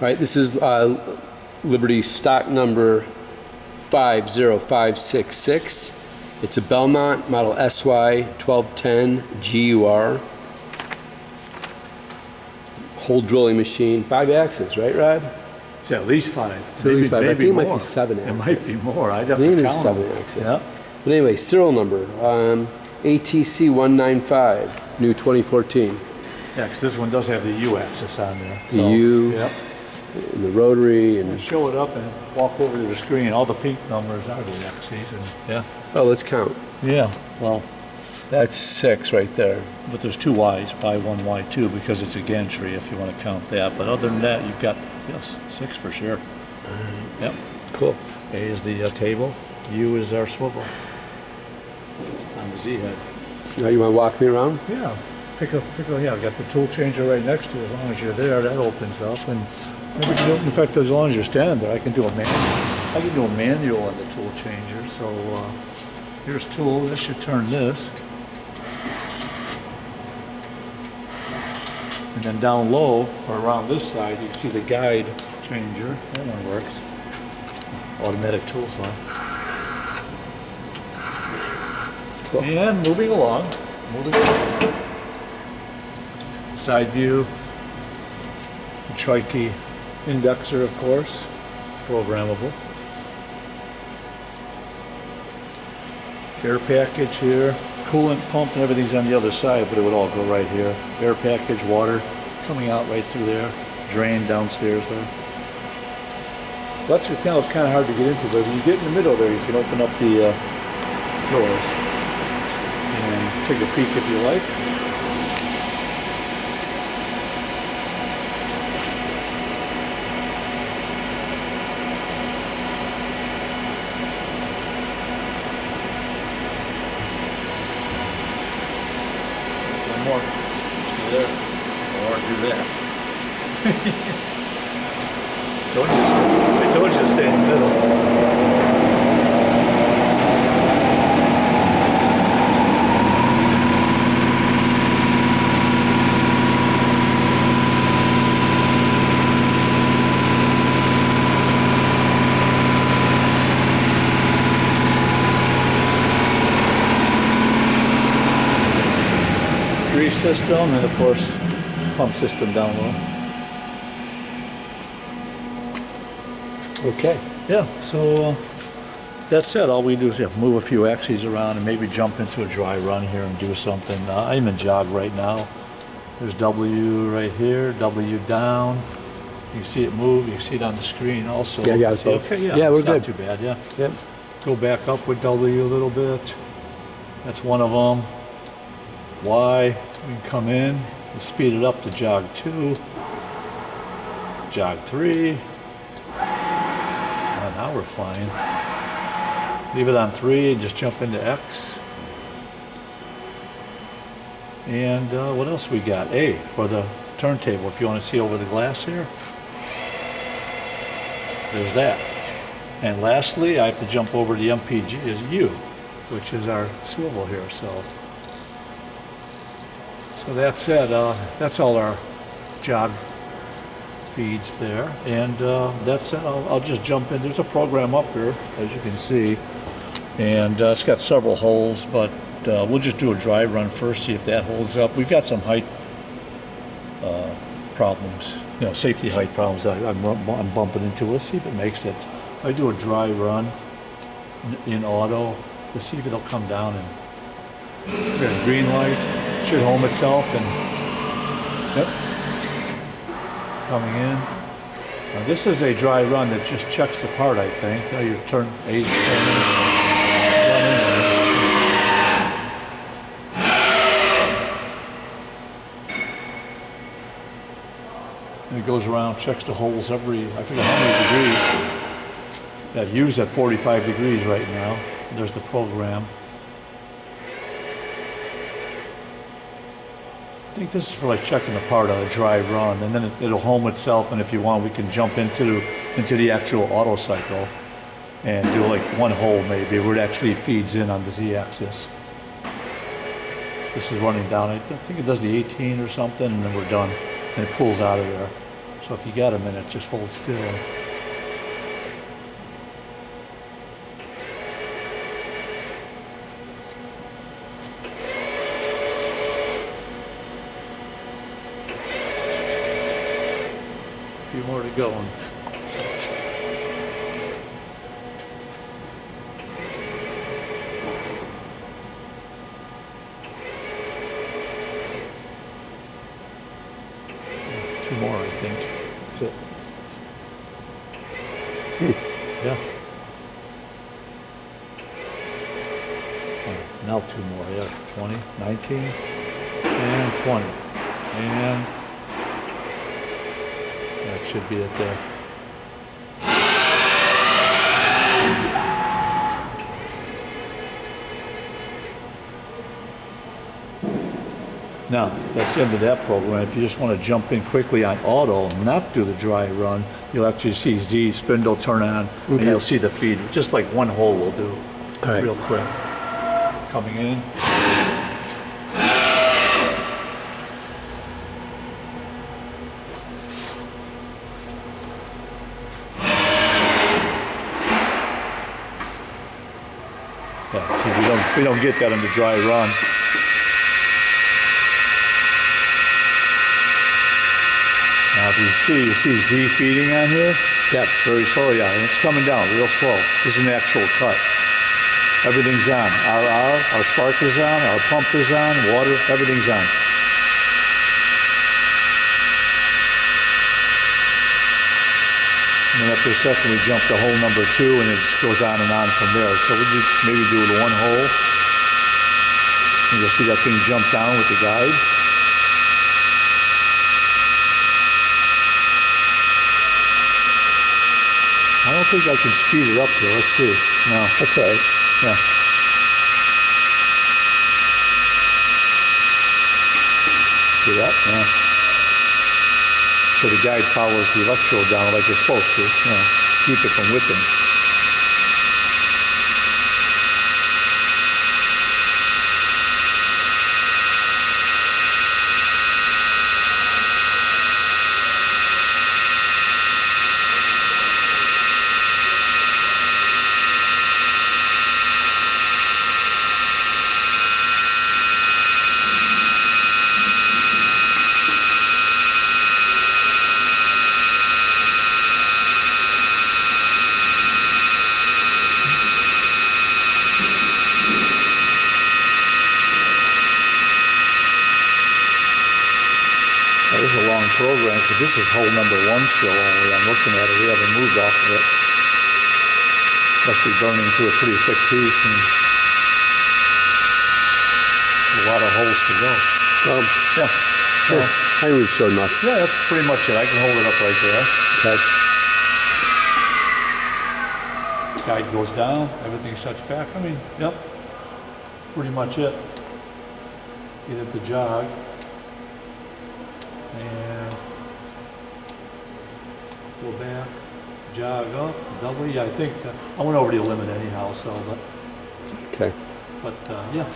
right, this is Liberty stock number 50566. It's a Belmont model SY-1210TGUR. Hole drilling machine, 5 axis, right, Rod? It's at least 5. It's at least 5. I think it might be 7 axis. It might be more. I'd have I think to it count is 7 them. axis. Yeah. But anyway, serial number ATC 195, new 2014. Yeah, because this one does have the U axis on there. The U, yep. and the rotary, and Show it up and walk over to the screen. All the pink numbers are the axes. And, yeah. oh, let's count. Yeah. Well, That's 6 right there. but there's 2 Ys, Y1, Y2, because it's a gantry if you want to count that. But other than that, you've got, yes, 6 for sure. Yep. Cool. A is the table. U is our swivel on the Z head. Now you want to walk me around? Yeah. Yeah, I've got the tool changer right next to it. As long as you're there, that opens up. And in fact, as long as you're standing there, I can do a manual on the tool changer. So here's tool. This should turn this. And then down low, or around this side, you can see the guide changer. That one works. Automatic tool slot. Cool. And moving along. Side view. The Trikey indexer, of course. Programmable. Air package here. Coolant pump and everything's on the other side, but it would all go right here. Air package, water coming out right through there. Drain downstairs there. Electric panel is kind of hard to get into, but when you get in the middle there, you can open up the doors and take a peek if you like. One more. Stay there. Or do that. I told you to stay in the middle. Grease system and of course pump system down low. Okay. Yeah, so that's it. All we do is move a few axes around and maybe jump into a dry run here and do something. I'm in jog right now. There's W right here, W down. You can see it move. You can see it on the screen also. Yeah, I got it both. Okay, Yeah, we're it's good. not too bad, yeah. Yep. Go back up with W a little bit. That's one of them. Y, we can come in and speed it up to jog 2, jog 3. Now we're flying. Leave it on 3 and just jump into X. And what else we got? A for the turntable. If you want to see over the glass here, there's that. And lastly, I have to jump over the MPG is U, which is our swivel here. So that's it. That's all our jog feeds there, and that's it. I'll just jump in. There's a program up here, as you can see, and it's got several holes, but we'll just do a dry run first, see if that holds up. We've got some height problems, safety height problems that I'm bumping into. Let's see if it makes it. If I do a dry run in auto, let's see if it'll come down and green light should home itself, and yep. Coming in. Now this is a dry run that just checks the part, I think. Now you turn 8. And it goes around, checks the holes every, I forget how many degrees. That U's at 45 degrees right now. There's the program. I think this is for like checking the part on a dry run, and then it'll home itself, and if you want, we can jump into the actual auto cycle and do like one hole maybe where it actually feeds in on the Z-axis. This is running down, I think it does the 18 or something, and then we're done, and it pulls out of there. So if you got a minute, just hold still. A few more to go. Two more, I think. That's it. Yeah. Now two more, yeah. 20, 19, and 20. And that should be it there. Now, that's the end of that program. If you just want to jump in quickly on auto and not do the dry run, you'll actually see Z spindle turn on, and you'll see the feed. Just like one hole will do, real quick. Coming in. Yeah, see, we don't get that in the dry run. Now, if you see Z feeding on here? Yeah, very slow, yeah, and it's coming down real slow. This is an actual cut. Everything's on. Our spark is on, our pump is on, water, everything's on. And then after a second, we jump to hole number 2, and it just goes on and on from there. So we'll maybe do the one hole. And you'll see that thing jump down with the guide. I don't think I can speed it up here. Let's see. No. That's all right. Yeah. See that? Yeah. So the guide follows the electrode down like it's supposed to, to keep it from whipping. This is a long program, because this is hole number 1 still only. I'm looking at it. We haven't moved off of it. Must be burning through a pretty thick piece, and a lot of holes to go. Yeah. Sure. I think we've shown enough. Yeah, that's pretty much it. I can hold it up right there. Okay. Guide goes down, everything shuts back. I mean, yep, pretty much it. Get it to jog. And go back, jog up, double. Yeah, I think I went over the limit anyhow. So, Okay. but yeah.